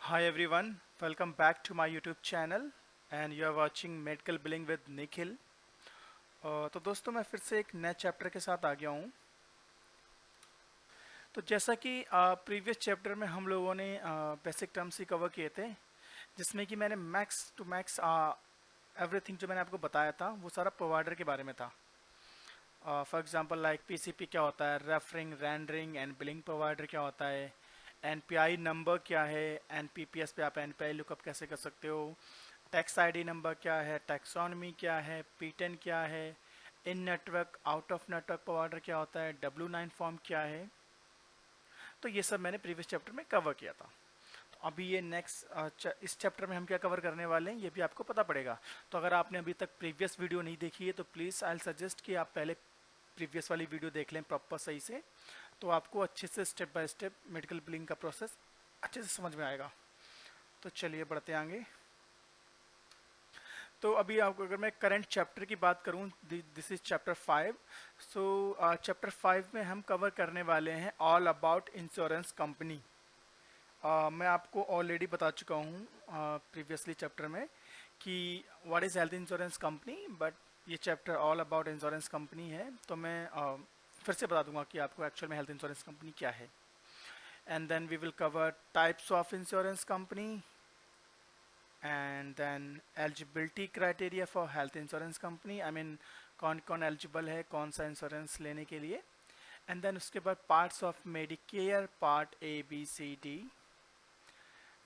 Hi everyone, welcome back to my YouTube channel and you are watching Medical Billing with Nikhil। तो दोस्तों मैं फिर से एक नए चैप्टर के साथ आ गया हूँ। तो जैसा कि प्रीवियस चैप्टर में हम लोगों ने बेसिक टर्म्स ही कवर किए थे, जिसमें कि मैंने मैक्स टू मैक्स एवरीथिंग जो मैंने आपको बताया था वो सारा प्रोवाइडर के बारे में था। फॉर एग्जांपल लाइक पीसीपी क्या होता है, referring rendering and billing provider क्या होता है, एनपीआई नंबर क्या है, एनपीपीएस पे आप एनपीआई लुकअप कैसे कर सकते हो, टैक्स आईडी नंबर क्या है, टैक्सोनॉमी क्या है, पीटेन क्या है, in network out of network provider क्या होता है, W9 फॉर्म क्या है। तो ये सब मैंने प्रीवियस चैप्टर में कवर किया था। तो अभी ये नेक्स्ट इस चैप्टर में हम क्या कवर करने वाले हैं ये भी आपको पता पड़ेगा। तो अगर आपने अभी तक प्रीवियस वीडियो नहीं देखी है तो प्लीज़ आई सजेस्ट कि आप पहले प्रीवियस वाली वीडियो देख लें प्रॉपर सही से, तो आपको अच्छे से step by step medical billing का प्रोसेस अच्छे से समझ में आएगा। तो चलिए बढ़ते आगे। तो अभी आपको अगर मैं करंट चैप्टर की बात करूं, this is chapter 5। So chapter 5 में हम कवर करने वाले हैं ऑल अबाउट इंश्योरेंस कंपनी। मैं आपको ऑलरेडी बता चुका हूँ प्रीवियसली चैप्टर में कि what is health insurance company, but ये chapter all about insurance company है। तो मैं फिर से बता दूंगा कि आपको एक्चुअल में हेल्थ इंश्योरेंस कंपनी क्या है। And then we will cover types of insurance company and then eligibility criteria for health insurance company, I mean कौन कौन एलिजिबल है कौन सा इंश्योरेंस लेने के लिए। एंड देन उसके बाद parts of Medicare, part A, B, C, D।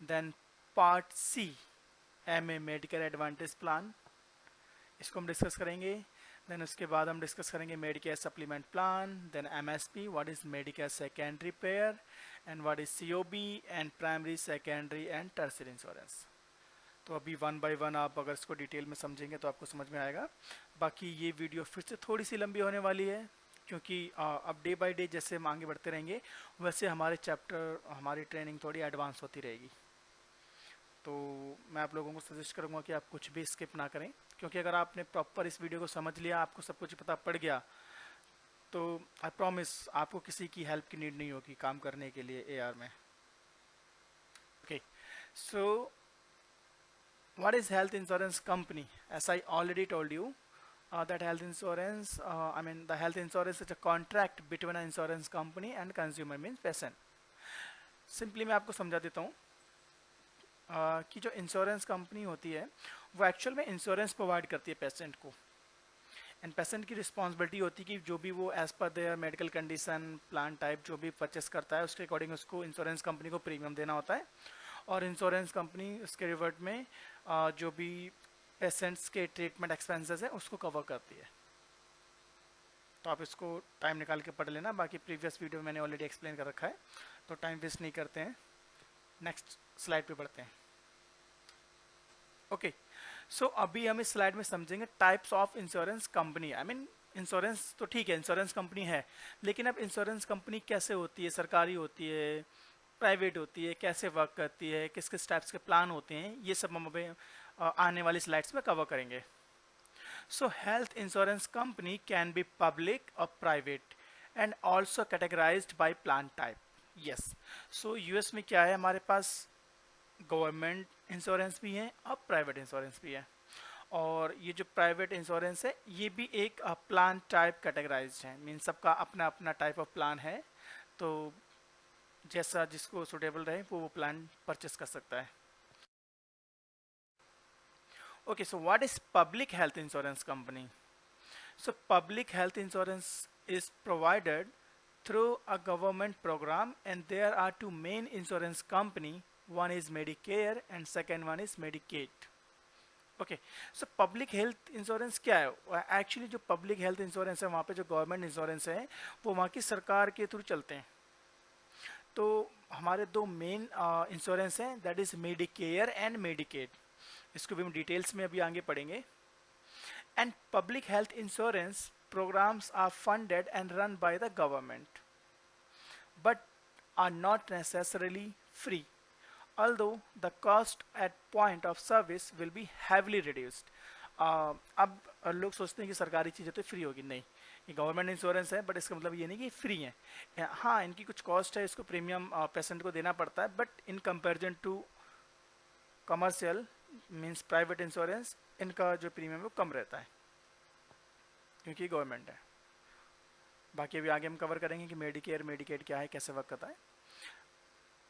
Then part C, MA medical advantage plan, इसको हम डिस्कस करेंगे। देन उसके बाद हम डिस्कस करेंगे Medicare supplement plan, then MSP what is Medicare secondary payer, and what is COB and primary secondary and tertiary insurance. तो अभी one by one आप अगर इसको डिटेल में समझेंगे तो आपको समझ में आएगा। बाकी ये वीडियो फिर से थोड़ी सी लंबी होने वाली है, क्योंकि अब डे बाय डे जैसे हम आगे बढ़ते रहेंगे वैसे हमारे चैप्टर हमारी ट्रेनिंग थोड़ी एडवांस होती रहेगी। तो मैं आप लोगों को सजेस्ट करूंगा कि आप कुछ भी स्किप ना करें, क्योंकि अगर आपने प्रॉपर इस वीडियो को समझ लिया, आपको सब कुछ पता पड़ गया, तो आई प्रॉमिस आपको किसी की हेल्प की नीड नहीं होगी काम करने के लिए AR में। Okay, so what is health insurance company? As I already told you, that health insurance, I mean the health insurance is a contract between an insurance company and consumer, means patient। Simply मैं आपको समझा देता हूँ कि जो insurance company होती है वो एक्चुअल में इंश्योरेंस प्रोवाइड करती है पेशेंट को, एंड पेशेंट की रिस्पॉन्सिबिलिटी होती है कि जो भी वो as per their medical condition plan type जो भी परचेस करता है उसके अकॉर्डिंग उसको इंश्योरेंस कंपनी को प्रीमियम देना होता है, और इंश्योरेंस कंपनी उसके रिवर्ट में जो भी पेशेंट्स के ट्रीटमेंट एक्सपेंसेस है उसको कवर करती है। तो आप इसको टाइम निकाल के पढ़ लेना, बाकी प्रीवियस वीडियो में मैंने ऑलरेडी एक्सप्लेन कर रखा है, तो टाइम वेस्ट नहीं करते हैं, नेक्स्ट स्लाइड पे बढ़ते हैं। ओके, सो अभी हम इस स्लाइड में समझेंगे types of insurance company. I mean insurance तो ठीक है, इंश्योरेंस कंपनी है, लेकिन अब इंश्योरेंस कंपनी कैसे होती है, सरकारी होती है, प्राइवेट होती है, कैसे वर्क करती है, किस किस टाइप्स के प्लान होते हैं, ये सब हम अभी आने वाली स्लाइड्स में कवर करेंगे। So health insurance company can be public और private and also categorised by plan type. Yes, so US में क्या है, हमारे पास गवर्नमेंट इंश्योरेंस भी है और प्राइवेट इंश्योरेंस भी है, और ये जो प्राइवेट इंश्योरेंस है ये भी एक प्लान टाइप कैटेगराइज्ड है, मीन सबका अपना अपना टाइप ऑफ प्लान है, तो जैसा जिसको सुटेबल रहे वो प्लान परचेस कर सकता है। Okay, so what is public health insurance company? So public health insurance is provided through a government program, and there are two main insurance company, one is Medicare and second one is Medicaid। Okay, so public health insurance क्या है? Actually जो public health insurance है वहाँ पे जो government insurance है वो वहाँ की सरकार के थ्रू चलते हैं। तो हमारे दो मेन इंश्योरेंस हैं, that is Medicare and Medicaid, इसको भी हम डिटेल्स में अभी आगे पढ़ेंगे। And public health insurance programs are funded and run by the government but are not necessarily free, although the cost at point of service will be heavily reduced। अब लोग सोचते हैं कि सरकारी चीज़ें तो फ्री होगी, नहीं, ये गवर्नमेंट इंश्योरेंस है बट इसका मतलब ये नहीं कि फ्री है। हाँ, इनकी कुछ कॉस्ट है, इसको प्रीमियम पेशेंट को देना पड़ता है, but in comparison to commercial means private insurance, इनका जो प्रीमियम है वो कम रहता है क्योंकि गवर्नमेंट है। बाकी अभी आगे हम कवर करेंगे कि मेडिकेयर मेडिकेड क्या है, कैसे वर्क करता है।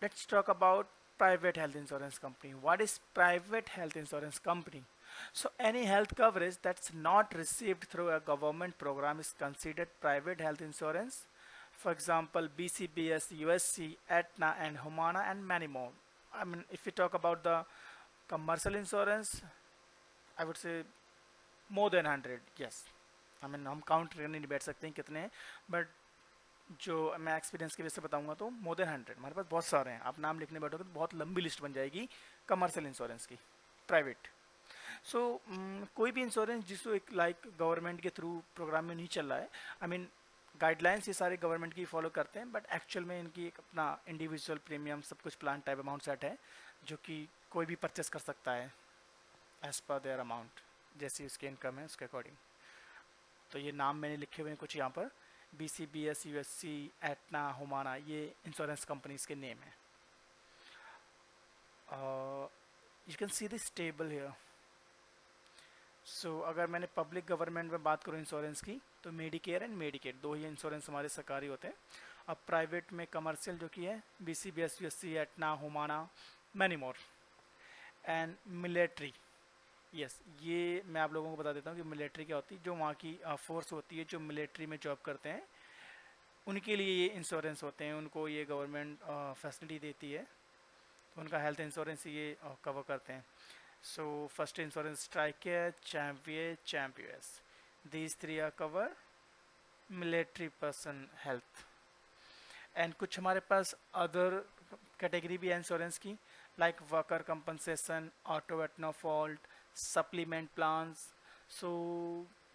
Let's talk about private health insurance company. What is private health insurance company? So any health coverage that's not received through a government program is considered private health insurance. For example, BCBS, USC, Aetna and Humana and many more. I mean, if we talk about the commercial insurance, I would say more than 100. Yes. I mean, हम count करने नहीं बैठ सकते हैं कितने हैं, but जो मैं एक्सपीरियंस की वजह से बताऊंगा तो मोर देन 100 हमारे पास बहुत सारे हैं। आप नाम लिखने बैठोगे तो बहुत लंबी लिस्ट बन जाएगी कमर्शियल इंश्योरेंस की, प्राइवेट। सो कोई भी इंश्योरेंस जिसको एक लाइक गवर्नमेंट के थ्रू प्रोग्राम में नहीं चल रहा है, आई मीन गाइडलाइंस ये सारे गवर्नमेंट की फॉलो करते हैं, बट एक्चुअल में इनकी एक अपना इंडिविजुअल प्रीमियम सब कुछ प्लान टाइप अमाउंट सेट है जो कि कोई भी परचेस कर सकता है एज पर देयर अमाउंट, जैसी उसकी इनकम है उसके अकॉर्डिंग। तो ये नाम मैंने लिखे हुए हैं कुछ यहाँ पर, BCBS, USC, एटना, हुमाना, ये इंश्योरेंस कंपनीज के नेम है। You can see this table here. So अगर मैंने पब्लिक गवर्नमेंट में बात करूँ इंश्योरेंस की, तो मेडिकेयर एंड मेडिकेड दो ही इंश्योरेंस हमारे सरकारी होते हैं। अब प्राइवेट में कमर्शियल जो कि है BCBS, USC, Aetna, हुमाना, many more and military. Yes, ये मैं आप लोगों को बता देता हूँ कि मिलिट्री क्या होती है। जो वहाँ की फोर्स होती है जो मिलिट्री में जॉब करते हैं, उनके लिए ये इंश्योरेंस होते हैं, उनको ये गवर्नमेंट फैसिलिटी देती है, तो उनका हेल्थ इंश्योरेंस ये कवर करते हैं। So first insurance Tricare, CHAMPUS, these three are cover military person health. And कुछ हमारे पास अदर कैटेगरी भी है इंश्योरेंस की, like worker compensation, auto at no fault, supplement plans. So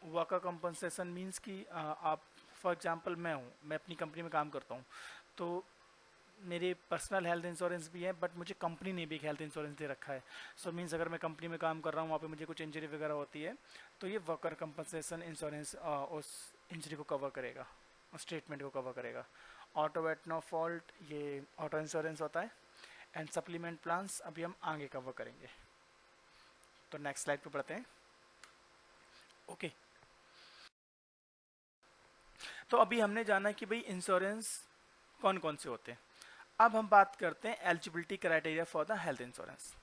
worker compensation means कि आप फॉर एग्जांपल मैं अपनी कंपनी में काम करता हूँ, तो मेरे पर्सनल हेल्थ इंश्योरेंस भी है, बट मुझे कंपनी ने भी एक हेल्थ इंश्योरेंस दे रखा है। सो मीन्स अगर मैं कंपनी में काम कर रहा हूँ, वहाँ पे मुझे कुछ इंजरी वगैरह होती है, तो ये वर्कर कंपनसेशन इंश्योरेंस उस इंजरी को कवर करेगा, उस ट्रीटमेंट को कवर करेगा। ऑटो एट नो फॉल्ट ये ऑटो इंश्योरेंस होता है। एंड सप्लीमेंट प्लान्स अभी हम आगे कवर करेंगे। तो नेक्स्ट स्लाइड पे पढ़ते हैं। ओके, तो अभी हमने जाना कि भाई इंश्योरेंस कौन कौन से होते हैं। अब हम बात करते हैं eligibility criteria for the health insurance.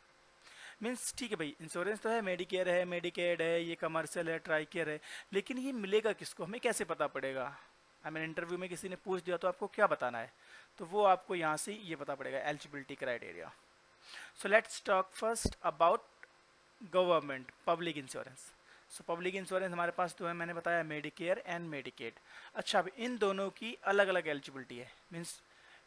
Means ठीक है भाई, इंश्योरेंस तो है, मेडिकेयर है, मेडिकेड है, ये कमर्शियल है, ट्राइकेयर है, लेकिन ये मिलेगा किसको, हमें कैसे पता पड़ेगा। आई मीन इंटरव्यू में किसी ने पूछ दिया तो आपको क्या बताना है, तो वो आपको यहाँ से ये पता पड़ेगा, eligibility criteria. So let's talk first about government public insurance. So public insurance हमारे पास तो है, मैंने बताया मेडिकेयर एंड मेडिकेड। अच्छा, अब इन दोनों की अलग अलग एलिजिबिलिटी है, मीन्स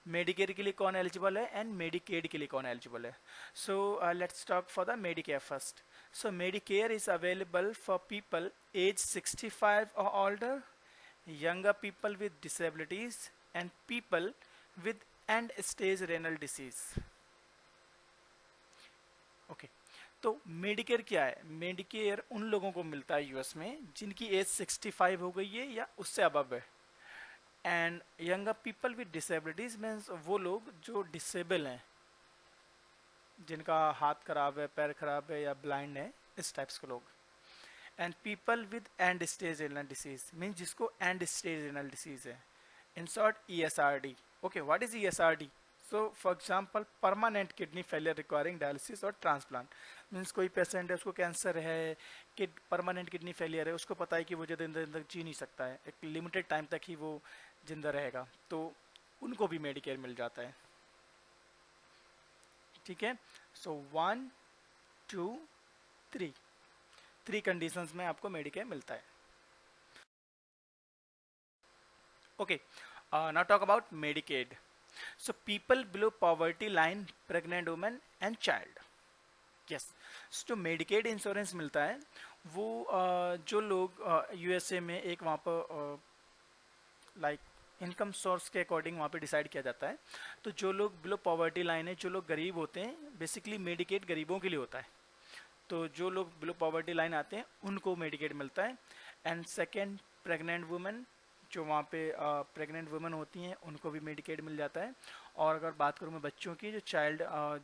मेडिकेयर के लिए कौन एलिजिबल है एंड मेडिकेड के लिए कौन एलिजिबल है। So let's talk for the Medicare first. So Medicare is available for people age 65 और older, younger people with disabilities and people with end stage renal disease. Okay, तो Medicare क्या है, Medicare उन लोगों को मिलता है यूएस में जिनकी एज 65 हो गई है या उससे अबव है। And younger people with disabilities means वो लोग जो डिसेबल हैं, जिनका हाथ खराब है, पैर खराब है या ब्लाइंड है, इस टाइप्स के लोग। And people with and stage renal disease means जिसको एंड स्टेज रेनल डिसीज है, in short ESRD। Okay, what is ESRD? So for example permanent kidney failure requiring dialysis और ट्रांसप्लांट। मीन्स कोई patient है, उसको cancer है, कि permanent kidney failure है, उसको पता है कि वो ज़्यादा दिन तक जी नहीं सकता है, एक लिमिटेड टाइम तक ही वो जिंदा रहेगा, तो उनको भी मेडिकेयर मिल जाता है। ठीक है, सो 1 2 3 कंडीशंस में आपको मेडिकेयर मिलता है। Okay, now talk about Medicaid. So people below poverty line, pregnant women and child. Yes, जो मेडिकेड इंश्योरेंस मिलता है वो जो लोग यूएसए में एक वहाँ पर लाइक इनकम सोर्स के अकॉर्डिंग वहाँ पे डिसाइड किया जाता है। तो जो लोग बिलो पॉवर्टी लाइन है, जो लोग गरीब होते हैं, बेसिकली मेडिकेड गरीबों के लिए होता है, तो जो लोग बिलो पॉवर्टी लाइन आते हैं उनको मेडिकेड मिलता है। एंड सेकेंड, प्रेग्नेंट वुमेन, जो वहाँ पे प्रेग्नेंट वुमेन होती हैं उनको भी मेडिकेड मिल जाता है। और अगर बात करूँ मैं बच्चों की, जो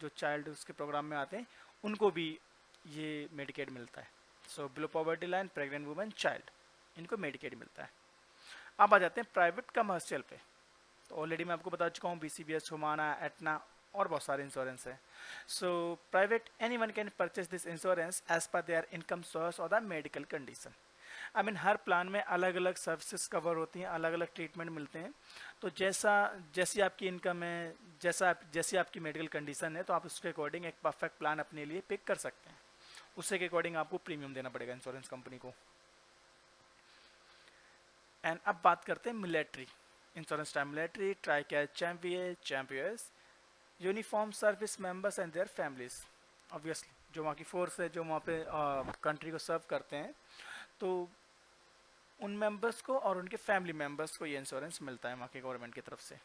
चाइल्ड उसके प्रोग्राम में आते हैं उनको भी ये मेडिकेड मिलता है। So below poverty line, pregnant women, child, इनको मेडिकेड मिलता है। अब आ जाते हैं प्राइवेट कमर्शियल पे। तो ऑलरेडी मैं आपको बता चुका हूँ BCBS, हुमाना, एटना और बहुत सारे इंश्योरेंस है। So private, any one can purchase this insurance as per their income source और the medical condition. I mean हर प्लान में अलग अलग सर्विसेज कवर होती हैं, अलग अलग ट्रीटमेंट मिलते हैं। तो जैसी आपकी इनकम है, जैसी आपकी मेडिकल कंडीशन है, तो आप उसके अकॉर्डिंग एक परफेक्ट प्लान अपने लिए पिक कर सकते हैं। उससे के अकॉर्डिंग आपको प्रीमियम देना पड़ेगा इंश्योरेंस कंपनी को। एंड अब बात करते हैं military insurance time. Military, Tricare, CHAMPUS, uniform service members and their families. Obviously जो वहाँ की फोर्स है, जो वहाँ पे कंट्री को सर्व करते हैं, तो उन मेंबर्स को और उनके फैमिली मेंबर्स को ये इंश्योरेंस मिलता है वहाँ के गवर्नमेंट की तरफ से।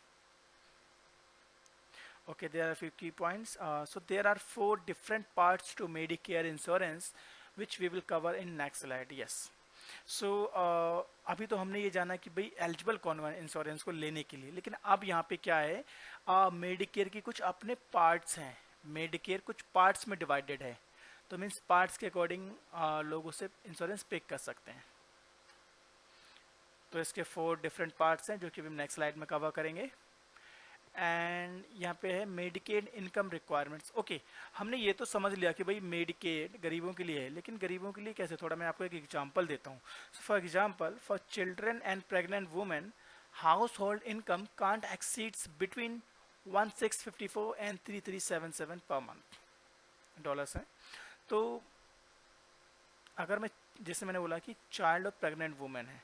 Okay, there are a few key points. So there are 4 different parts to Medicare insurance, which we will cover in next slide. Yes. So अभी तो हमने ये जाना कि भाई एलिजिबल कौन है इंश्योरेंस को लेने के लिए, लेकिन अब यहाँ पे क्या है, मेडिकेयर की कुछ अपने पार्ट्स हैं। मेडिकेयर कुछ पार्ट्स में डिवाइडेड है, तो मीन्स पार्ट्स के अकॉर्डिंग लोग उसे इंश्योरेंस पिक कर सकते हैं। तो इसके 4 डिफरेंट पार्ट्स हैं जो कि हम नेक्स्ट स्लाइड में कवर करेंगे। एंड यहाँ पे है मेडिकेड इनकम रिक्वायरमेंट्स। ओके, हमने ये तो समझ लिया कि भाई मेडिकेड गरीबों के लिए है, लेकिन गरीबों के लिए कैसे, थोड़ा मैं आपको एक एग्जांपल देता हूँ। For example, for children and pregnant women, house hold income can't exceeds between 1654 and 3377 per month dollars हैं। तो अगर मैं, जैसे मैंने बोला कि चाइल्ड और प्रेग्नेंट वुमेन है,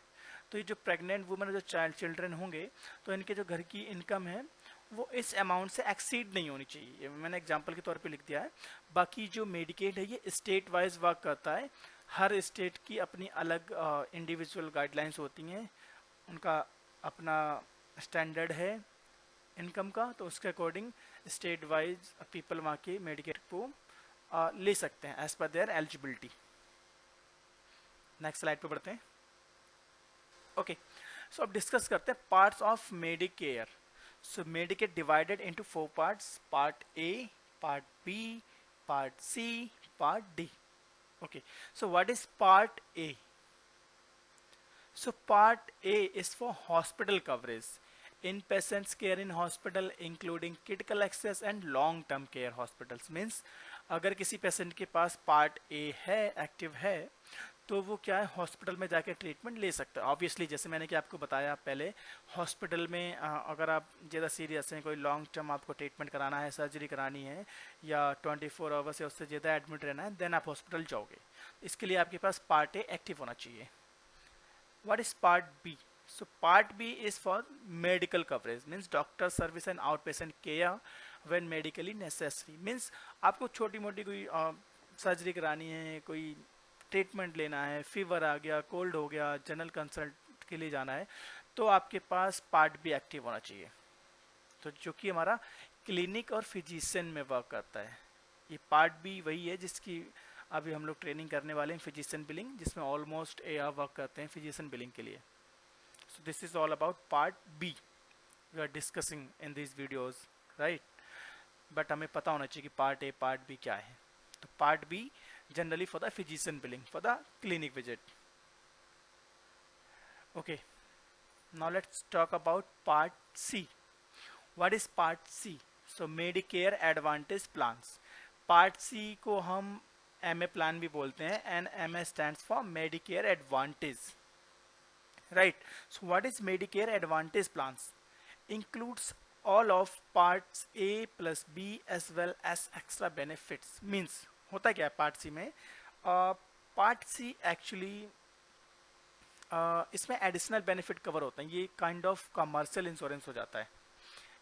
तो ये जो प्रेग्नेंट वुमेन और जो चिल्ड्रन होंगे, तो इनके जो घर की इनकम है वो इस अमाउंट से एक्सीड नहीं होनी चाहिए। ये मैंने एग्जांपल के तौर पे लिख दिया है। बाकी जो मेडिकेड है ये स्टेट वाइज वर्क करता है। हर स्टेट की अपनी अलग इंडिविजुअल गाइडलाइंस होती हैं, उनका अपना स्टैंडर्ड है इनकम का, तो उसके अकॉर्डिंग स्टेट वाइज पीपल वहाँ के मेडिकेड को ले सकते हैं as per there eligibility. Next slide पे बढ़ते हैं। ओके, सो अब डिस्कस करते हैं parts of Medicare. So Medicare divided into 4 parts: Part A, Part B, Part C, Part D. Okay, so what is Part A? So Part A is for hospital coverage, inpatients care in hospital including critical access and long term care hospitals. Means अगर किसी patient के पास part A है, active है, तो वो क्या है, hospital में जाके ट्रीटमेंट ले सकता है। ऑब्वियसली जैसे मैंने कि आपको बताया पहले, हॉस्पिटल में अगर आप ज़्यादा सीरियस हैं, कोई लॉन्ग टर्म आपको ट्रीटमेंट कराना है, सर्जरी करानी है, या 24 आवर्स या उससे ज़्यादा एडमिट रहना है, देन आप हॉस्पिटल जाओगे। इसके लिए आपके पास पार्ट ए एक्टिव होना चाहिए। What is part B? So part B is for medical coverage, means doctor service and outpatient care when medically necessary. Means आपको छोटी मोटी कोई सर्जरी करानी है, कोई ट्रीटमेंट लेना है, फीवर आ गया, कोल्ड हो गया, जनरल कंसल्ट के लिए जाना है, तो आपके पास पार्ट बी एक्टिव होना चाहिए। तो जो कि हमारा क्लिनिक और फिजिशियन में वर्क करता है। ये पार्ट बी वही है जिसकी अभी हम लोग ट्रेनिंग करने वाले हैं, फिजिशियन बिलिंग, जिसमें ऑलमोस्ट एआर वर्क करते हैं फिजिशियन बिलिंग के लिए। So this is all about part B we are discussing in this videos, right. But हमें पता होना चाहिए कि पार्ट ए पार्ट बी क्या है। तो part B generally for the physician billing, for the clinic visit. Okay, now let's talk about part C. What is part C? So Medicare Advantage plans. Part C को हम MA plan भी बोलते हैं, and MA stands for Medicare Advantage, right? So what is Medicare Advantage plans? Includes all of parts A plus B as well as extra benefits. Means होता क्या है part सी में? Part सी actually इसमें additional benefit cover होते हैं। ये kind of commercial insurance हो जाता है।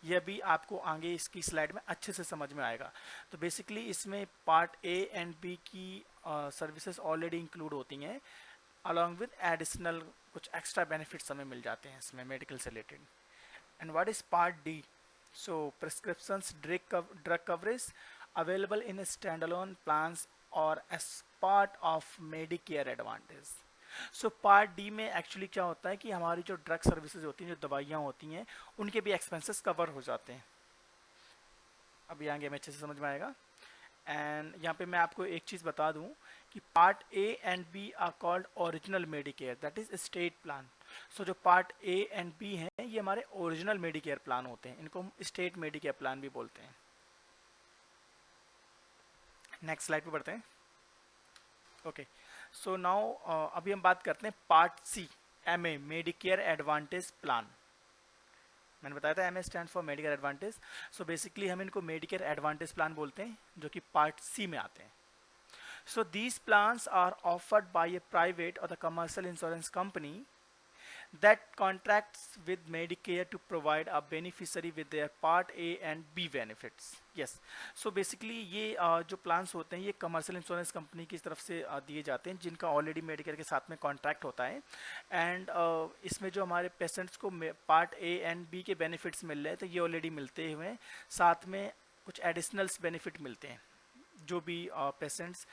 ये भी आपको आगे इसकी स्लाइड में अच्छे से समझ में आएगा। तो बेसिकली इसमें पार्ट ए एंड बी की सर्विसेज ऑलरेडी इंक्लूड होती हैं, अलॉन्ग विद एडिशनल कुछ एक्स्ट्रा बेनिफिट्स हमें मिल जाते हैं इसमें मेडिकल से related. And what is part D? So prescriptions drug coverage available in standalone plans or as part of Medicare Advantage. So part D में actually क्या होता है कि हमारी जो ड्रग सर्विसेज होती हैं, जो दवाइयाँ होती हैं, उनके भी एक्सपेंसेस कवर हो जाते हैं। अभी आगे हमें अच्छे से समझ में आएगा। एंड यहाँ पे मैं आपको एक चीज़ बता दूँ कि part A and B are called original Medicare, that is state plan. So जो पार्ट ए एंड बी हैं ये हमारे ओरिजिनल मेडिकेयर प्लान होते हैं, इनको हम स्टेट मेडिकेयर प्लान भी बोलते हैं। नेक्स्ट स्लाइड पे बढ़ते हैं। ओके, सो नाउ अभी हम बात करते हैं part C, M A Medicare advantage plan. मैंने बताया था M A stand for Medicare advantage. So basically हम इनको मेडिकेयर एडवांटेज प्लान बोलते हैं, जो कि पार्ट सी में आते हैं। So these plans are offered by a private or the commercial insurance company that contracts with Medicare to provide a beneficiary with their Part A and B benefits. Yes. So basically ये जो plans होते हैं ये commercial insurance company की तरफ से दिए जाते हैं, जिनका already Medicare के साथ में contract होता है। and इसमें जो हमारे patients को Part A and B के benefits मिल रहे हैं तो ये already मिलते हुए हैं, साथ में कुछ additional benefit मिलते हैं जो भी पेशेंट्स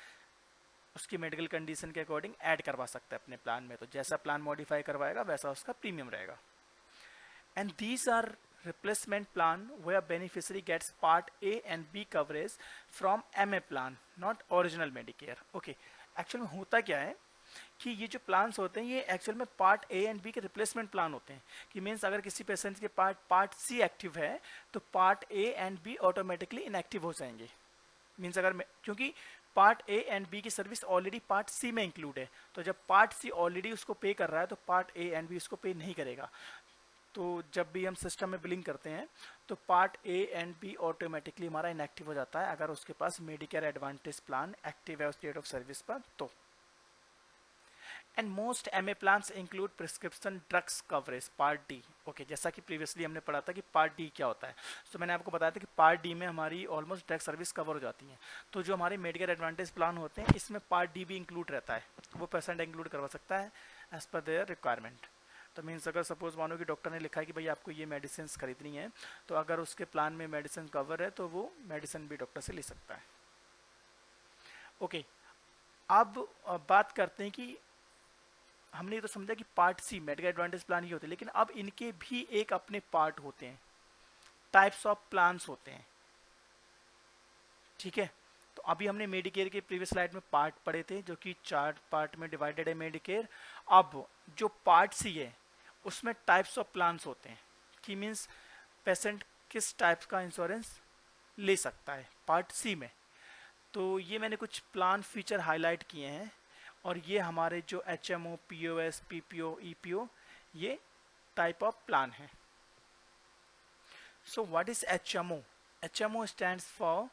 उसकी मेडिकल कंडीशन के अकॉर्डिंग ऐड करवा सकता है अपने प्लान में। तो जैसा प्लान मॉडिफाई करवाएगा वैसा उसका प्रीमियम रहेगा। And these are replacement plan where beneficiary gets part A and B coverage from MA plan, not original Medicare. Okay, actual में होता क्या है कि ये जो प्लान्स होते हैं ये एक्चुअल में पार्ट ए एंड बी के रिप्लेसमेंट प्लान होते हैं। कि मीन्स अगर किसी पेशेंट के पार्ट सी एक्टिव है तो part A and be automatically inactive हो जाएंगे। मीन्स अगर क्योंकि पार्ट ए एंड बी की सर्विस ऑलरेडी पार्ट सी में इंक्लूड है, तो जब पार्ट सी ऑलरेडी उसको पे कर रहा है तो पार्ट ए एंड बी उसको पे नहीं करेगा। तो जब भी हम सिस्टम में बिलिंग करते हैं तो part A and be automatically हमारा इनएक्टिव हो जाता है अगर उसके पास मेडिकेयर एडवांटेज प्लान एक्टिव है उस डेट ऑफ सर्विस पर तो। And most MA plans include prescription drugs coverage part D. Okay, जैसा कि प्रीवियसली हमने पढ़ा था कि पार्ट डी क्या होता है, तो मैंने आपको बताया था कि पार्ट डी में हमारी ऑलमोस्ट ड्रग सर्विस कवर हो जाती है। तो जो हमारे मेडिकल एडवांटेज प्लान होते हैं इसमें पार्ट डी भी इंक्लूड रहता है, वो पेशेंट इंक्लूड करवा सकता है एज पर देयर रिक्वायरमेंट। तो मीन्स अगर सपोज मानो कि डॉक्टर ने लिखा है कि भाई आपको ये मेडिसिन खरीदनी है, तो अगर उसके प्लान में मेडिसिन कवर है तो वो मेडिसिन भी डॉक्टर से ले सकता है। ओके, अब बात करते हैं कि हमने ये तो समझा कि part C medical advantage plan ही होते हैं, लेकिन अब इनके भी एक अपने पार्ट होते हैं, टाइप्स ऑफ प्लान्स होते हैं। ठीक है, तो अभी हमने मेडिकेयर के प्रीवियस स्लाइड में पार्ट पढ़े थे जो कि 4 पार्ट में डिवाइडेड है मेडिकेयर। अब जो पार्ट सी है उसमें टाइप्स ऑफ प्लान्स होते हैं कि मीन्स पेशेंट किस टाइप का इंश्योरेंस ले सकता है पार्ट सी में। तो ये मैंने कुछ प्लान फीचर हाईलाइट किए हैं और ये हमारे जो HMO, POS, PPO, EPO ये टाइप ऑफ प्लान है। So what is HMO? HMO stands for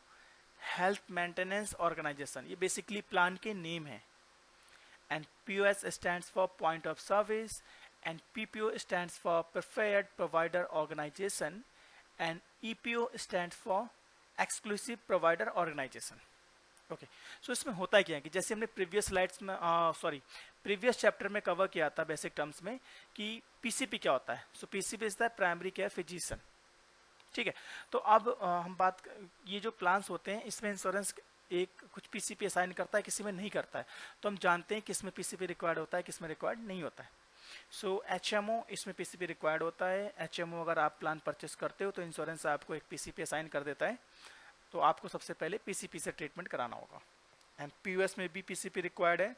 health maintenance organisation, ये बेसिकली प्लान के नेम है। And POS stands for point of service and PPO stands for preferred provider organisation and EPO stands for exclusive provider organisation. Okay, so इसमें होता है क्या है कि जैसे हमने प्रीवियस स्लाइड्स में प्रीवियस चैप्टर में कवर किया था बेसिक टर्म्स में कि पीसीपी क्या होता है। So PCP is the primary care physician. ठीक है, तो अब हम बात ये जो प्लान्स होते हैं इसमें इंश्योरेंस एक कुछ पीसीपी असाइन करता है, किसी में नहीं करता है। तो हम जानते हैं किस में पीसीपी रिक्वायर्ड होता है, किस में रिक्वायर्ड नहीं होता है। सो HMO इसमें पीसीपी रिक्वायर्ड होता है। HMO अगर आप प्लान परचेस करते हो तो इंश्योरेंस आपको एक पीसीपी असाइन कर देता है, तो आपको सबसे पहले पीसीपी से ट्रीटमेंट कराना होगा। एंड POS में भी पीसीपी रिक्वायर्ड है।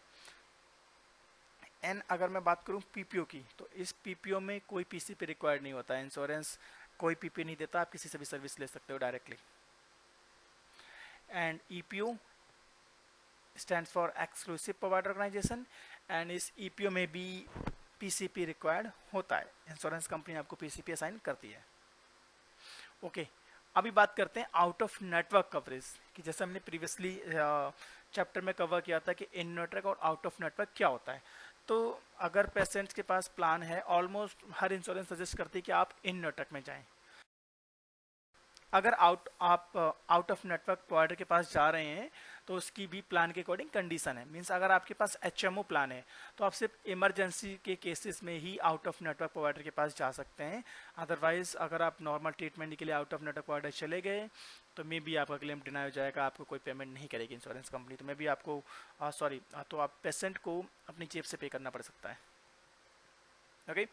एंड अगर मैं बात करूं PPO की, तो इस PPO में कोई पीसीपी रिक्वायर्ड नहीं होता है, इंश्योरेंस कोई पीपी नहीं देता, आप किसी से भी सर्विस ले सकते हो directly. And EPO stands for exclusive provider organisation, and इस EPO में भी पीसीपी रिक्वायर्ड होता है, इंश्योरेंस कंपनी आपको पीसीपी असाइन करती है। ओके, अभी बात करते हैं आउट ऑफ नेटवर्क कवरेज कि जैसे हमने प्रीवियसली चैप्टर में कवर किया था कि इन नेटवर्क और आउट ऑफ नेटवर्क क्या होता है। तो अगर पेशेंट्स के पास प्लान है, ऑलमोस्ट हर इंश्योरेंस सजेस्ट करती है कि आप इन नेटवर्क में जाएं। अगर आप आउट ऑफ नेटवर्क प्रोवाइडर के पास जा रहे हैं तो उसकी भी प्लान के अकॉर्डिंग कंडीशन है। मींस अगर आपके पास HMO प्लान है तो आप सिर्फ इमरजेंसी के केसेस में ही आउट ऑफ नेटवर्क प्रोवाइडर के पास जा सकते हैं। अदरवाइज अगर आप नॉर्मल ट्रीटमेंट के लिए आउट ऑफ नेटवर्क प्रोवाइडर चले गए तो मे भी आपका क्लेम डिनाई हो जाएगा, आपको कोई पेमेंट नहीं करेगी इंश्योरेंस कंपनी। तो मे भी आपको तो आप पेशेंट को अपनी जेब से पे करना पड़ सकता है। ओके,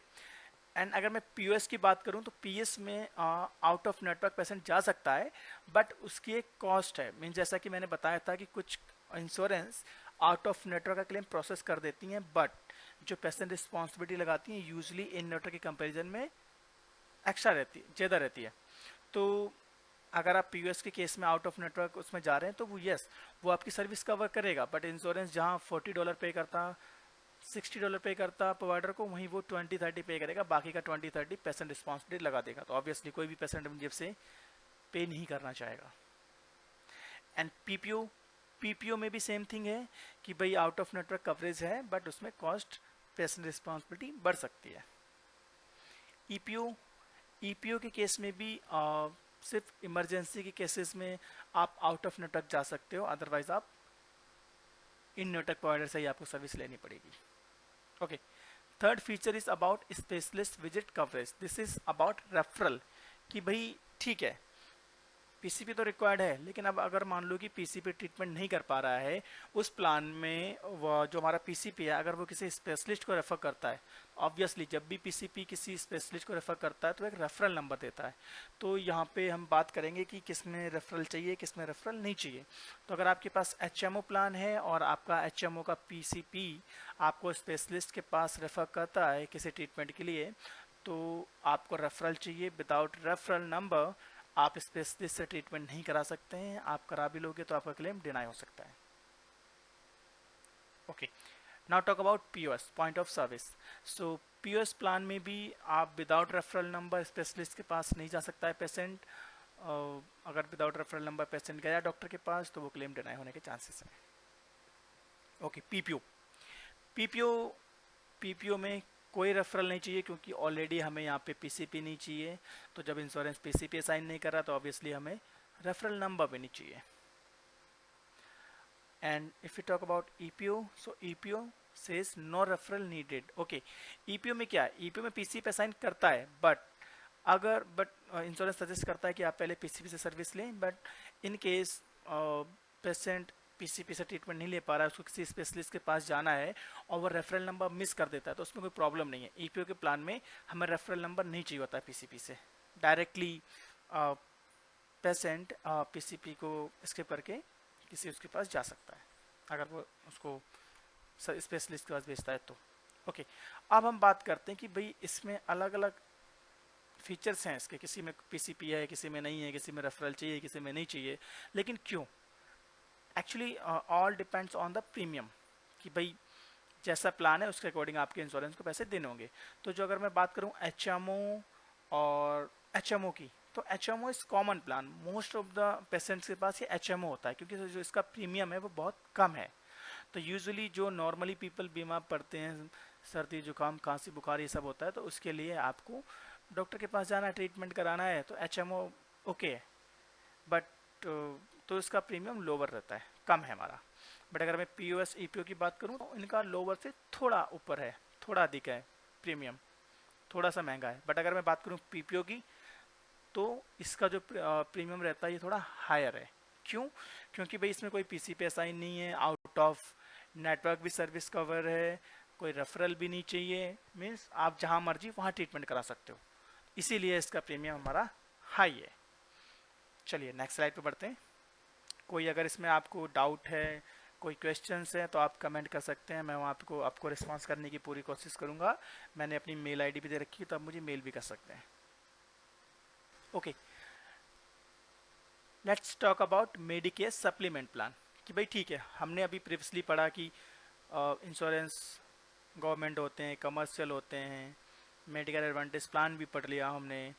एंड अगर मैं पीओएस की बात करूं तो पीएस में आउट ऑफ नेटवर्क पेशेंट जा सकता है, बट उसकी एक कॉस्ट है। मीन जैसा कि मैंने बताया था कि कुछ इंश्योरेंस आउट ऑफ नेटवर्क का क्लेम प्रोसेस कर देती हैं, बट जो पेशेंट रिस्पॉन्सिबिलिटी लगाती हैं यूजली इन नेटवर्क के कंपेरिजन में एक्स्ट्रा रहती है, ज़्यादा रहती है। तो अगर आप पीओएस के केस में आउट ऑफ नेटवर्क उसमें जा रहे हैं तो वो यस, वो आपकी सर्विस कवर करेगा, बट इंश्योरेंस जहाँ $40 पे करता, $60 पे करता प्रोवाइडर को, वहीं वो 20-30 पे करेगा, बाकी का 20-30 पेशेंट रिस्पॉन्सिबिलिटी लगा देगा। तो ऑब्वियसली कोई भी पेशेंट जेब से पे नहीं करना चाहेगा। एंड पीपीओ में भी सेम थिंग है कि भाई आउट ऑफ नेटवर्क कवरेज है, बट उसमें कॉस्ट पेशेंट रिस्पॉन्सिबिलिटी बढ़ सकती है। ईपीओ के केस में भी सिर्फ इमरजेंसी के केसेस में आप आउट ऑफ नेटवर्क जा सकते हो, अदरवाइज आप इन नेटवर्क प्रोवाइडर से ही आपको सर्विस लेनी पड़ेगी। Okay, third feature is about specialist visit coverage. This is about referral, कि भाई ठीक है पीसीपी तो रिक्वायर्ड है, लेकिन अब अगर मान लो कि पीसीपी ट्रीटमेंट नहीं कर पा रहा है उस प्लान में, वो जो हमारा पीसीपी है अगर वो किसी स्पेशलिस्ट को रेफर करता है, ऑब्वियसली जब भी पीसीपी किसी स्पेशलिस्ट को रेफर करता है तो एक रेफरल नंबर देता है। तो यहाँ पे हम बात करेंगे कि किस में रेफरल चाहिए, किस में रेफरल नहीं चाहिए। तो अगर आपके पास एचएमओ प्लान है और आपका एचएमओ का पीसीपी आपको स्पेशलिस्ट के पास रेफर करता है किसी ट्रीटमेंट के लिए, तो आपको रेफरल चाहिए। विदाउट रेफरल नंबर आप स्पेशलिस्ट से ट्रीटमेंट नहीं करा सकते हैं, आप करा भी लोगे तो आपका क्लेम डिनाई हो सकता है। Okay, now talk about POS, point of service. So POS plan में भी आप विदाउट रेफरल नंबर स्पेशलिस्ट के पास नहीं जा सकता है पेशेंट। अगर विदाउट रेफरल नंबर पेशेंट गया डॉक्टर के पास तो वो क्लेम डिनाई होने के चांसेस हैं। ओके, पीपीओ में कोई रेफरल नहीं चाहिए, क्योंकि ऑलरेडी हमें यहाँ पे पीसीपी नहीं चाहिए। तो जब इंश्योरेंस पीसीपी साइन नहीं कर रहा तो ऑब्वियसली हमें रेफरल नंबर भी नहीं चाहिए। And if you talk about EPO, so EPO says no referral needed. Okay, EPO में क्या है, ईपीओ में पीसीपी साइन करता है, बट इंश्योरेंस सजेस्ट करता है कि आप पहले पीसीपी से सर्विस लें, but in case patient PCP से ट्रीटमेंट नहीं ले पा रहा है, उसको किसी स्पेशलिस्ट के पास जाना है और वो रेफरल नंबर मिस कर देता है, तो उसमें कोई प्रॉब्लम नहीं है। ईपीओ के प्लान में हमें रेफरल नंबर नहीं चाहिए होता है पीसीपी से, डायरेक्टली पेशेंट पीसीपी को स्किप करके किसी उसके पास जा सकता है अगर वो उसको स्पेशलिस्ट के पास भेजता है तो। ओके, अब हम बात करते हैं कि भाई इसमें अलग अलग फीचर्स हैं इसके, किसी में पीसीपी है, किसी में नहीं है, किसी में रेफरल चाहिए, किसी में नहीं चाहिए। लेकिन क्यों? Actually all depends on the premium, कि भाई जैसा प्लान है उसके अकॉर्डिंग आपके इंश्योरेंस को पैसे देने होंगे। तो जो अगर मैं बात करूं एचएमओ और एचएमओ की, तो HMO is common plan, most of the patients के पास ये एचएमओ होता है, क्योंकि जो इसका प्रीमियम है वो बहुत कम है। तो यूजुअली जो नॉर्मली पीपल बीमार पड़ते हैं, सर्दी जुकाम खांसी बुखार ये सब होता है, तो उसके लिए आपको डॉक्टर के पास जाना है, ट्रीटमेंट कराना है, तो एचएमओ ओके है, बट तो इसका प्रीमियम लोअर रहता है, कम है हमारा। बट अगर मैं पीओएस ईपीओ की बात करूं तो इनका लोअर से थोड़ा ऊपर है, थोड़ा अधिक है प्रीमियम, थोड़ा सा महंगा है। बट अगर मैं बात करूं पीपीओ की तो इसका जो प्रीमियम रहता है ये थोड़ा हायर है। क्यों? क्योंकि भाई इसमें कोई पीसीपी असाइन नहीं है, आउट ऑफ नेटवर्क भी सर्विस कवर है, कोई रेफरल भी नहीं चाहिए, मीन्स आप जहां मर्जी वहां ट्रीटमेंट करा सकते हो, इसीलिए इसका प्रीमियम हमारा हाई है। चलिए नेक्स्ट स्लाइड पे बढ़ते हैं। कोई अगर इसमें आपको डाउट है, कोई क्वेश्चंस है तो आप कमेंट कर सकते हैं, मैं वहाँ आपको रिस्पांस करने की पूरी कोशिश करूँगा। मैंने अपनी मेल आईडी भी दे रखी है तो आप मुझे मेल भी कर सकते हैं। Okay, let's talk about Medicare supplement plan. कि भाई ठीक है, हमने अभी प्रीवियसली पढ़ा कि इंश्योरेंस गवर्नमेंट होते हैं, कमर्शियल होते हैं, मेडिकल एडवांटेज प्लान भी पढ़ लिया हमने,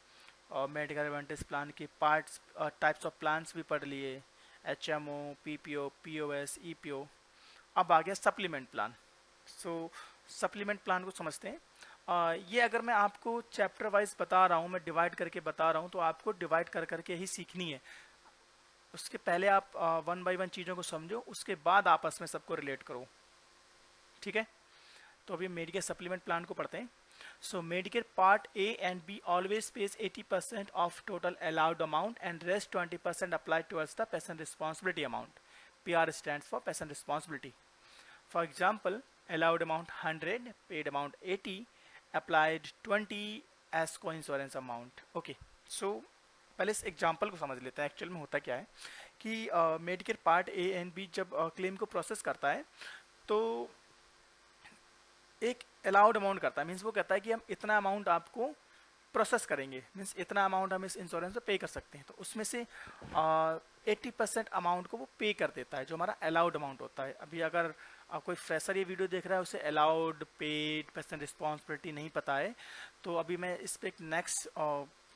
और मेडिकल एडवांटेज प्लान के पार्ट्स टाइप्स ऑफ प्लान्स भी पढ़ लिए, एचएमओ, पीपीओ, पीओएस, ईपीओ। अब आ गया सप्लीमेंट प्लान। सो सप्लीमेंट प्लान को समझते हैं। ये अगर मैं आपको चैप्टर वाइज बता रहा हूँ, मैं डिवाइड करके बता रहा हूँ, तो आपको डिवाइड कर करके ही सीखनी है। उसके पहले आप वन बाय वन चीज़ों को समझो, उसके बाद आपस में सबको रिलेट करो, ठीक है। तो अभी मेडिकेयर सप्लीमेंट प्लान को पढ़ते हैं। So Medicare Part A and B always pays 80% of total allowed amount and rest 20% applied towards the patient responsibility amount. PR stands for patient responsibility. For example, allowed amount 100, paid amount 80 applied 20 as co-insurance amount. Okay, सो पहले इस example को समझ लेते हैं actual में होता क्या है कि Medicare part A and B जब क्लेम को प्रोसेस करता है तो एक अलाउड अमाउंट करता है, मीन्स वो कहता है कि हम इतना अमाउंट आपको प्रोसेस करेंगे, मीन्स इतना अमाउंट हम इस इंश्योरेंस पे पे कर सकते हैं। तो उसमें से 80% अमाउंट को वो पे कर देता है, जो हमारा अलाउड अमाउंट होता है। अभी अगर कोई फ्रेशर ये वीडियो देख रहा है, उसे अलाउड, पेड, पर्सन रिस्पॉन्सिबिलिटी नहीं पता है, तो अभी मैं इस पर एक नेक्स्ट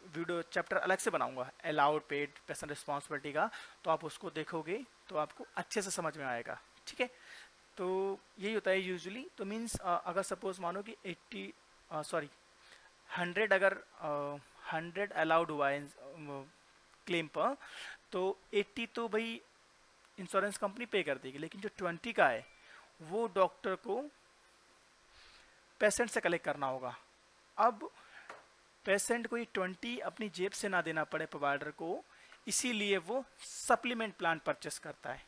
वीडियो चैप्टर अलग से बनाऊंगा अलाउड, पेड, पर्सन रिस्पॉन्सिबिलिटी का, तो आप उसको देखोगे तो आपको अच्छे से समझ में आएगा। ठीक है, तो यही होता है यूजुअली। तो मीन्स अगर सपोज मानो कि 100 अगर 100 अलाउड हुआ है क्लेम पर, तो 80 तो भाई इंश्योरेंस कंपनी पे कर देगी, लेकिन जो 20 का है वो डॉक्टर को पेशेंट से कलेक्ट करना होगा। अब पेशेंट को ये 20 अपनी जेब से ना देना पड़े प्रोवाइडर को, इसीलिए वो सप्लीमेंट प्लान परचेस करता है।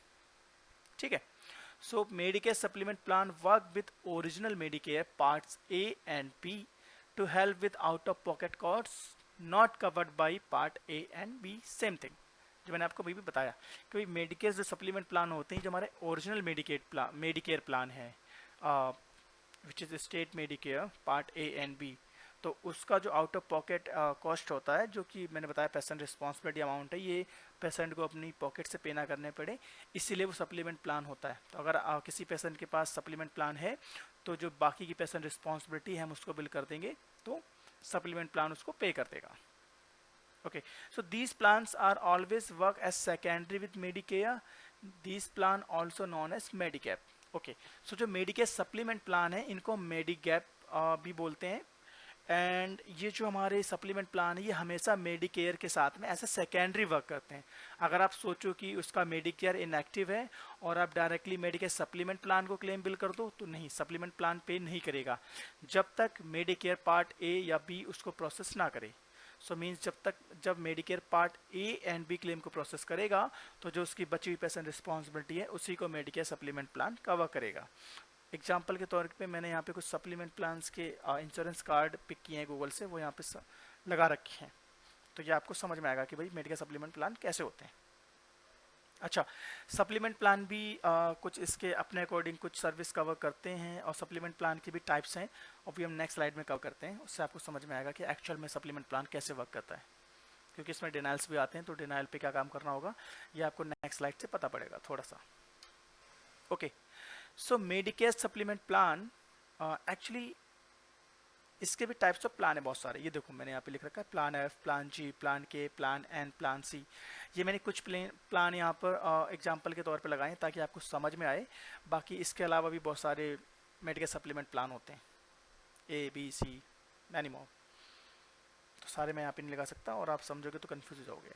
ठीक है, so Medicare supplement plan work with original Medicare parts A and B to help with out of pocket costs not covered by part A and B, same thing जो मैंने आपको अभी भी बताया कि भाई मेडिकेयर जो सप्लीमेंट प्लान होते हैं, जो हमारे ओरिजिनल मेडिकेयर प्लान है which is state Medicare part A and B, तो उसका जो आउट ऑफ पॉकेट कॉस्ट होता है, जो कि मैंने बताया पेशेंट रिस्पॉन्सिबिलिटी अमाउंट है, ये पेशेंट को अपनी पॉकेट से पे ना करने पड़े, इसीलिए वो सप्लीमेंट प्लान होता है। तो अगर किसी पेशेंट के पास सप्लीमेंट प्लान है तो जो बाकी की पेशेंट रिस्पॉन्सिबिलिटी है हम उसको बिल कर देंगे, तो सप्लीमेंट प्लान उसको पे कर देगा। Okay, so these plans are always work as secondary with Medicare, these plan also known as Medigap. Okay, so जो मेडिकेयर सप्लीमेंट प्लान है इनको मेडिकैप भी बोलते हैं, एंड ये जो हमारे सप्लीमेंट प्लान है ये हमेशा मेडिकेयर के साथ में ऐसे सेकेंडरी वर्क करते हैं। अगर आप सोचो कि उसका मेडिकेयर इनएक्टिव है और आप डायरेक्टली मेडिकेयर सप्लीमेंट प्लान को क्लेम बिल कर दो, तो नहीं, सप्लीमेंट प्लान पे नहीं करेगा जब तक मेडिकेयर पार्ट ए या बी उसको प्रोसेस ना करे। सो मीन्स जब Medicare part A and B claim को प्रोसेस करेगा तो जो उसकी बची हुई पेशेंट रिस्पॉन्सिबिलिटी है उसी को मेडिकेयर सप्लीमेंट प्लान कवर करेगा। एग्जाम्पल के तौर पे मैंने यहाँ पे कुछ सप्लीमेंट प्लान्स के इंश्योरेंस कार्ड पिक किए हैं गूगल से, वो यहाँ पे लगा रखे हैं, तो ये आपको समझ में आएगा कि भाई मेडिकल सप्लीमेंट प्लान कैसे होते हैं। अच्छा, सप्लीमेंट प्लान भी कुछ इसके अपने अकॉर्डिंग कुछ सर्विस कवर करते हैं, और सप्लीमेंट प्लान की भी टाइप्स हैं, और भी हम नेक्स्ट स्लाइड में कवर करते हैं, उससे आपको समझ में आएगा कि एक्चुअल में सप्लीमेंट प्लान कैसे वर्क करता है, क्योंकि इसमें डिनाइल्स भी आते हैं, तो डिनाइल पे क्या काम करना होगा ये आपको नेक्स्ट स्लाइड से पता पड़ेगा थोड़ा सा। Okay, so Medicare supplement plan actually इसके भी टाइप्स ऑफ प्लान है बहुत सारे। ये देखो मैंने यहाँ पे लिख रखा है प्लान एफ, प्लान जी, प्लान के, प्लान एन, प्लान सी। ये मैंने कुछ प्लान यहाँ पर एग्जांपल के तौर पे लगाए ताकि आपको समझ में आए। बाकी इसके अलावा भी बहुत सारे मेडिकल सप्लीमेंट प्लान होते हैं, A B see many more, तो सारे मैं यहाँ पे नहीं लगा सकता और आप समझोगे तो कन्फ्यूज हो जाओगे।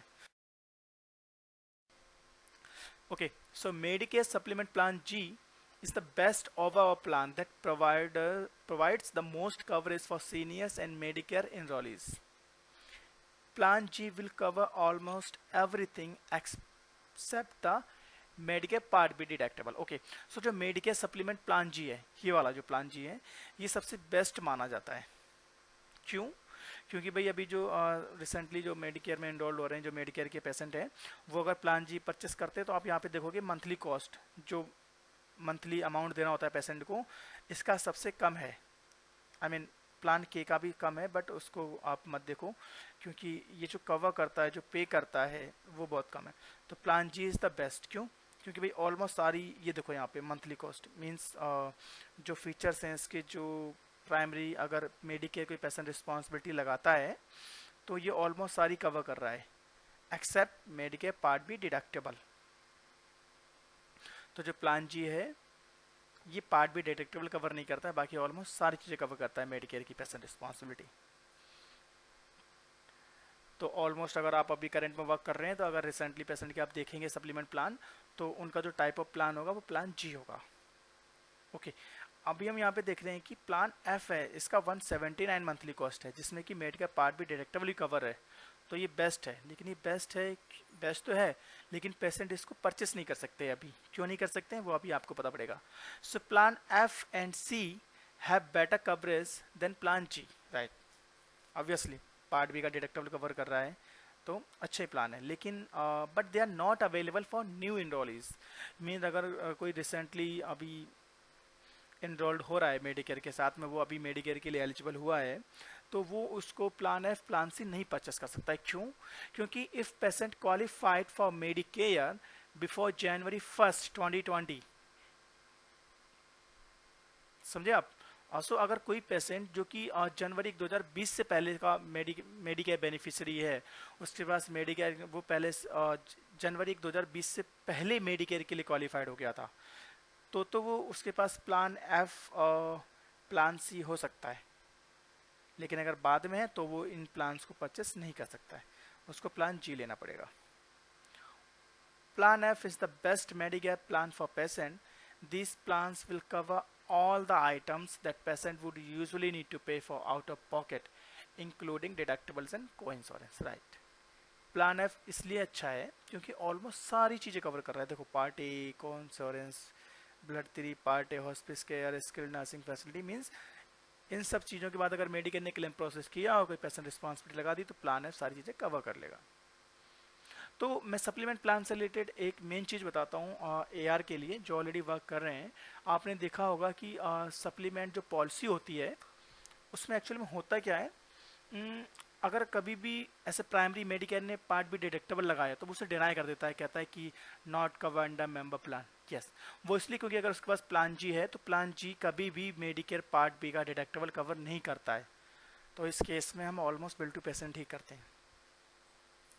Okay, so Medicare supplement plan G is the best overall plan that provides the most coverage for seniors and Medicare enrollees. Plan G will cover almost everything except the Medicare Part B deductible. Okay, so जो Medicare Supplement Plan G है, ये वाला जो Plan G है, ये सबसे best माना जाता है। क्यों? क्योंकि भाई अभी जो रिसेंटली जो मेडिकेयर में इनरोल्ड हो रहे हैं, जो मेडिकेयर के पेशेंट हैं, वो अगर प्लान जी परचेस करते हैं तो आप यहाँ पे देखोगे मंथली कॉस्ट, जो मंथली अमाउंट देना होता है पेशेंट को, इसका सबसे कम है। आई मीन प्लान के का भी कम है, बट उसको आप मत देखो क्योंकि ये जो कवर करता है, जो पे करता है, वो बहुत कम है। तो plan G is the best. क्यों? क्योंकि भाई ऑलमोस्ट सारी, ये देखो यहाँ पे मंथली कॉस्ट मीन्स जो फीचर्स हैं इसके, जो प्राइमरी अगर मेडिकेयर कोई पेशेंट रिस्पॉन्सिबिलिटी लगाता है तो ये ऑलमोस्ट सारी कवर कर रहा है except Medicare part B deductible. तो जो प्लान जी है ये पार्ट भी डिडक्टेबल कवर नहीं करता है, बाकी ऑलमोस्ट सारी चीज़ें कवर करता है मेडिकेयर की पेशेंट रिस्पॉन्सिबिलिटी। तो ऑलमोस्ट अगर आप अभी करंट में वर्क कर रहे हैं, तो अगर रिसेंटली पेशेंट के आप देखेंगे सप्लीमेंट प्लान, तो उनका जो टाइप ऑफ प्लान होगा वो प्लान जी होगा। ओके, अभी हम यहाँ पे देख रहे हैं कि प्लान एफ है, इसका 179 मंथली कॉस्ट है, जिसमें कि मेडिकेयर पार्ट भी डिडक्टेबली कवर है। तो ये बेस्ट है, लेकिन ये बेस्ट तो है, लेकिन पेशेंट इसको परचेस नहीं कर सकते अभी। क्यों नहीं कर सकते हैं वो अभी आपको पता पड़ेगा। So plan F and C have better coverage than plan G, right, obviously part B का डिडक्टिबल कवर कर रहा है तो अच्छे प्लान है, लेकिन but they are not available for new enrollees. Mean अगर कोई रिसेंटली अभी इनरोल्ड हो रहा है मेडिकेयर के साथ में, वो अभी मेडिकेयर के लिए एलिजिबल हुआ है, तो वो उसको प्लान एफ प्लान सी नहीं परचेस कर सकता है। क्यों? क्योंकि if patient qualified for Medicare before January 1 2020, समझे आप? सो अगर कोई पेशेंट जो कि जनवरी 2020 से पहले का मेडिकेयर बेनिफिशियरी है, उसके पास मेडिकेयर वो पहले जनवरी 2020 से पहले मेडिकेयर के लिए क्वालिफाइड हो गया था, तो वो उसके पास प्लान एफ प्लान सी हो सकता है। लेकिन अगर बाद में है तो वो इन प्लान्स को परचेस नहीं कर सकता है, उसको प्लान जी लेना पड़ेगा। Plan F is the best Medicare plan for patient. These plans will cover all the items that patient would usually need to pay for out of pocket, including deductibles and co-insurance, right? Plan F इसलिए अच्छा है क्योंकि almost सारी चीज़ें cover कर रहा है। देखो, पार्ट ए को insurance, blood 3, part A hospice care, skilled nursing facility, means in सब चीज़ों के बाद अगर मेडिकल ने क्लेम प्रोसेस किया और कोई पेशेंट रिस्पॉन्सिबिलिटी लगा दी तो प्लान एफ सारी चीज़ें कवर कर लेगा। तो मैं सप्लीमेंट प्लान से रिलेटेड एक मेन चीज़ बताता हूँ एआर के लिए जो ऑलरेडी वर्क कर रहे हैं। आपने देखा होगा कि सप्लीमेंट जो पॉलिसी होती है उसमें एक्चुअली में होता क्या है, अगर कभी भी ऐसे प्राइमरी मेडिकेयर ने पार्ट बी डिडक्टेबल लगाया तो वो उसे डिनाई कर देता है, कहता है कि not cover under member plan. Yes, वो इसलिए क्योंकि अगर उसके पास प्लान जी है तो प्लान जी कभी भी मेडिकेयर पार्ट बी का डिडक्टेबल कवर नहीं करता है। तो इस केस में हम ऑलमोस्ट बिल टू पेशेंट ही करते हैं।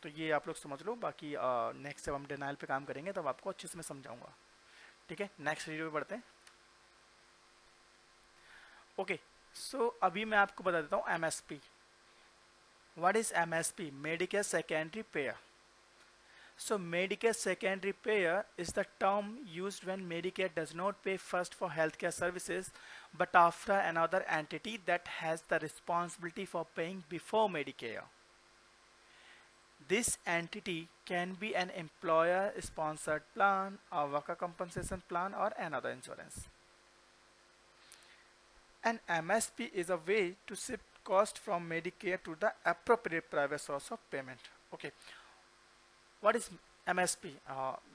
तो ये आप लोग समझ लो, बाकी नेक्स्ट जब हम डिनाइल पे काम करेंगे तब आपको अच्छे से मैं समझाऊंगा। ठीक है, नेक्स्ट वीडियो पे बढ़ते हैं। ओके, सो अभी मैं आपको बता देता हूँ MSP. What is MSP? Medicare secondary pair. So Medicare secondary payer is the term used when Medicare does not pay first for healthcare services but after another entity that has the responsibility for paying before Medicare. This entity can be an employer sponsored plan, a worker compensation plan, or another insurance. An MSP is a way to shift cost from Medicare to the appropriate private source of payment. Okay, what is MSP?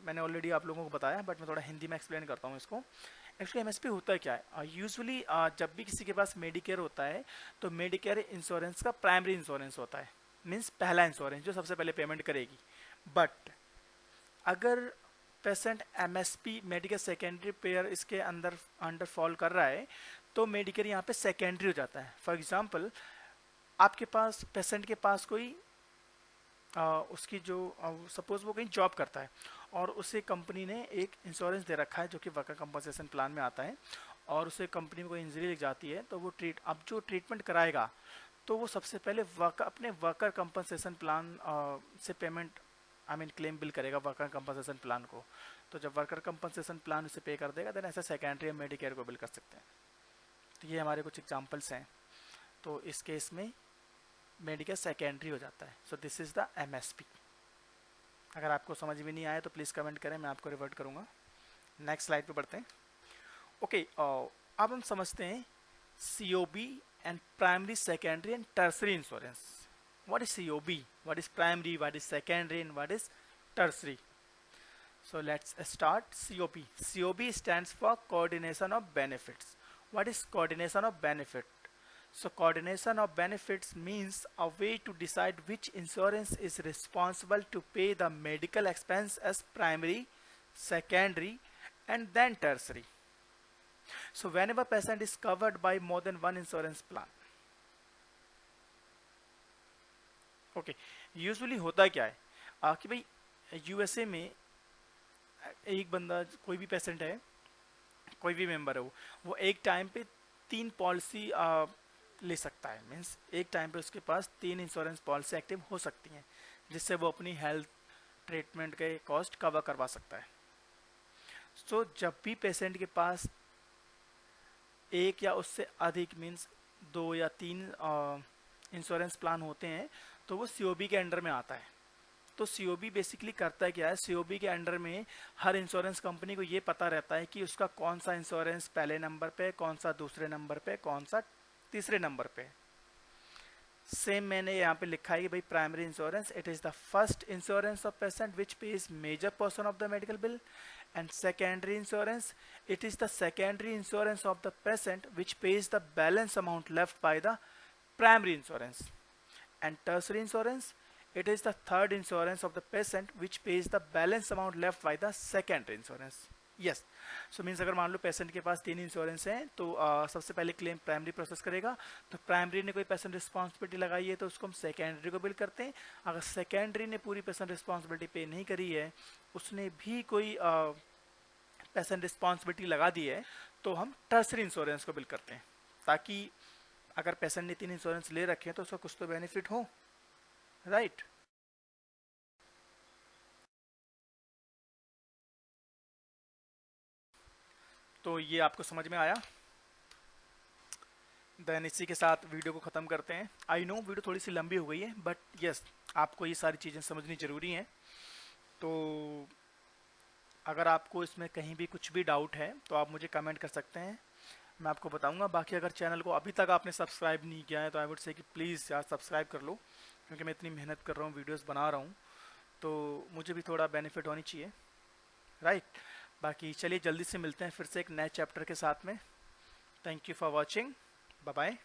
मैंने already आप लोगों को बताया but मैं थोड़ा हिंदी में explain करता हूँ इसको। एक्चुअली एमएसपी होता है क्या है? यूजुअली जब भी किसी के पास मेडिकेयर होता है तो मेडिकेयर इंश्योरेंस का प्राइमरी इंश्योरेंस होता है, मीन्स पहला इंश्योरेंस जो सबसे पहले पेमेंट करेगी। बट अगर patient MSP Medicare secondary pair इसके अंडर फॉल कर रहा है तो मेडिकेयर यहाँ पे सेकेंडरी हो जाता है। फॉर एग्जाम्पल, आपके पास पेशेंट के पास कोई उसकी जो सपोज वो कहीं जॉब करता है और उसे कंपनी ने एक इंश्योरेंस दे रखा है जो कि वर्कर कंपनसेशन प्लान में आता है, और उसे कंपनी में कोई इंजरी लग जाती है तो वो अब जो ट्रीटमेंट कराएगा तो वो सबसे पहले अपने वर्कर कंपनसेशन प्लान से पेमेंट क्लेम बिल करेगा वर्कर कंपनसेशन प्लान को। तो जब वर्कर कंपनसेशन प्लान उसे पे कर देगा देन ऐसा सेकेंडरी मेडिकेयर को बिल कर सकते हैं। तो ये हमारे कुछ एग्जाम्पल्स हैं। तो इस केस में मेडिकेयर सेकेंडरी हो जाता है। सो दिस इज द एमएसपी। अगर आपको समझ में नहीं आया तो प्लीज़ कमेंट करें, मैं आपको रिवर्ट करूंगा। नेक्स्ट स्लाइड पे बढ़ते हैं। ओके, अब हम समझते हैं COB and primary, secondary and tertiary insurance. What is COB, what is primary, what is secondary and what is tertiary? So let's start. COB. COB stands for coordination of benefits. What is coordination of benefit? So coordination of benefits means a way to decide which insurance is responsible to pay the medical expense as primary, secondary, and then tertiary. So whenever patient is covered by more than one insurance plan. Okay, usually होता क्या है कि भाई USA में एक बंदा, कोई भी पेशेंट है, कोई भी मेंबर है, वो एक टाइम पे 3 पॉलिसी ले सकता है। मीन्स एक टाइम पे उसके पास 3 इंश्योरेंस पॉलिसी एक्टिव हो सकती हैं जिससे वो अपनी हेल्थ ट्रीटमेंट के कॉस्ट कवर करवा सकता है। सो जब भी पेशेंट के पास एक या उससे अधिक मीन्स 2 या 3 इंश्योरेंस प्लान होते हैं तो वो सीओबी के अंडर में आता है। तो सीओबी बेसिकली करता है क्या है, सीओबी के अंडर में हर इंश्योरेंस कंपनी को ये पता रहता है कि उसका कौन सा इंश्योरेंस पहले नंबर पे, कौन सा दूसरे नंबर पे, कौन सा तीसरे नंबर पे। सेम मैंने यहाँ पे लिखा है कि भाई primary insurance, it is the first insurance of patient which pays major portion of the medical bill, and secondary insurance, it is the secondary insurance of the patient which pays the balance amount left by the primary insurance, and tertiary insurance, it is the third insurance of the patient which pays the balance amount left by the secondary insurance. Yes, so means अगर मान लो patient के पास 3 insurance हैं तो सबसे पहले claim primary process करेगा, तो primary ने कोई पेशेंट रिस्पॉन्सिबिलिटी लगाई है तो उसको हम सेकेंडरी को बिल करते हैं। अगर सेकेंडरी ने पूरी पेशेंट रिस्पॉन्सिबिलिटी पे नहीं करी है, उसने भी कोई पेशेंट रिस्पॉन्सिबिलिटी लगा दी है, तो हम टर्सरी इंश्योरेंस को बिल करते हैं, ताकि अगर पेशेंट ने 3 इंश्योरेंस ले रखे हैं तो उसका कुछ तो बेनिफिट हो, राइट। तो ये आपको समझ में आया। देन इसी के साथ वीडियो को ख़त्म करते हैं। आई नो वीडियो थोड़ी सी लंबी हो गई है, बट यस आपको ये सारी चीज़ें समझनी ज़रूरी हैं। तो अगर आपको इसमें कहीं भी कुछ भी डाउट है तो आप मुझे कमेंट कर सकते हैं, मैं आपको बताऊंगा। बाकी अगर चैनल को अभी तक आपने सब्सक्राइब नहीं किया है तो आई वुड से कि प्लीज़ यार सब्सक्राइब कर लो, क्योंकि मैं इतनी मेहनत कर रहा हूँ, वीडियोस बना रहा हूँ, तो मुझे भी थोड़ा बेनिफिट होनी चाहिए, राइट। बाकी चलिए जल्दी से मिलते हैं फिर से एक नए चैप्टर के साथ में। Thank you for watching, bye bye.